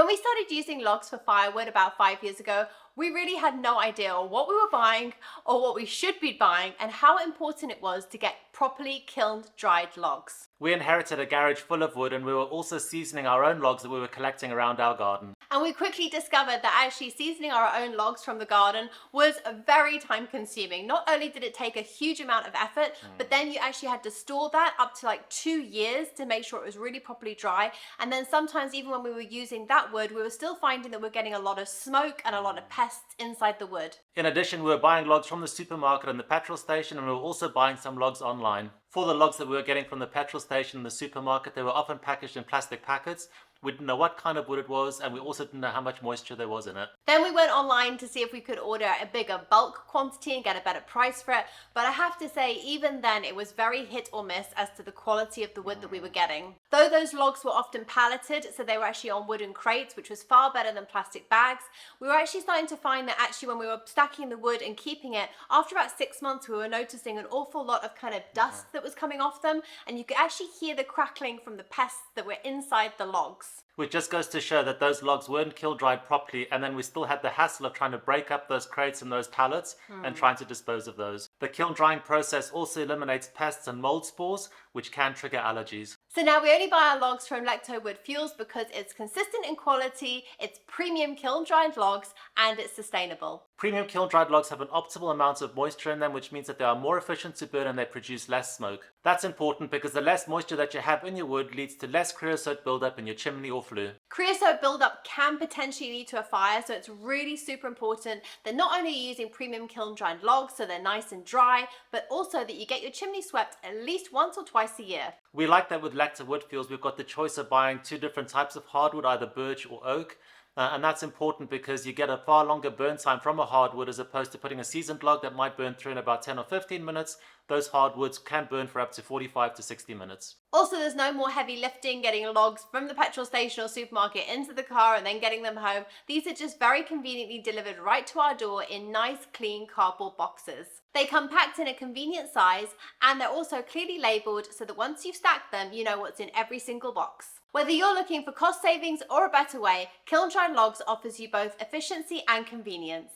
When we started using logs for firewood about 5 years ago, we really had no idea what we were buying or what we should be buying and how important it was to get properly kiln-dried logs. We inherited a garage full of wood, and we were also seasoning our own logs that we were collecting around our garden. And we quickly discovered that actually seasoning our own logs from the garden was very time consuming. Not only did it take a huge amount of effort, but then you actually had to store that up to like 2 years to make sure it was really properly dry. And then sometimes even when we were using that wood, we were still finding that we're getting a lot of smoke and a lot of pests inside the wood. In addition, we were buying logs from the supermarket and the petrol station, and we were also buying some logs online. For the logs that we were getting from the petrol station and the supermarket, they were often packaged in plastic packets. We didn't know what kind of wood it was, and we also didn't know how much moisture there was in it. Then we went online to see if we could order a bigger bulk quantity and get a better price for it. But I have to say, even then, it was very hit or miss as to the quality of the wood that we were getting. Though those logs were often palleted, so they were actually on wooden crates, which was far better than plastic bags, we were actually starting to find that actually when we were stacking the wood and keeping it, after about 6 months, we were noticing an awful lot of kind of dust that was coming off them, and you could actually hear the crackling from the pests that were inside the logs. Which just goes to show that those logs weren't kiln-dried properly, and then we still had the hassle of trying to break up those crates and those pallets and trying to dispose of those. The kiln drying process also eliminates pests and mold spores, which can trigger allergies. So now we only buy our logs from Lekto Wood Fuels because it's consistent in quality, it's premium kiln-dried logs, and it's sustainable. Premium kiln-dried logs have an optimal amount of moisture in them, which means that they are more efficient to burn and they produce less smoke. That's important because the less moisture that you have in your wood leads to less creosote buildup in your chimney or flue. Creosote buildup can potentially lead to a fire, so it's really super important that not only you're using premium kiln-dried logs so they're nice and dry, but also that you get your chimney swept at least once or twice a year. We like that with Lekto Wood Fuels. We've got the choice of buying 2 different types of hardwood, either birch or oak. And that's important because you get a far longer burn time from a hardwood as opposed to putting a seasoned log that might burn through in about 10 or 15 minutes. Those hardwoods can burn for up to 45 to 60 minutes. Also, there's no more heavy lifting getting logs from the petrol station or supermarket into the car and then getting them home. These are just very conveniently delivered right to our door in nice, clean cardboard boxes. They come packed in a convenient size, and they're also clearly labeled so that once you've stacked them, you know what's in every single box. Whether you're looking for cost savings or a better way, Kiln-Dried logs offers you both efficiency and convenience.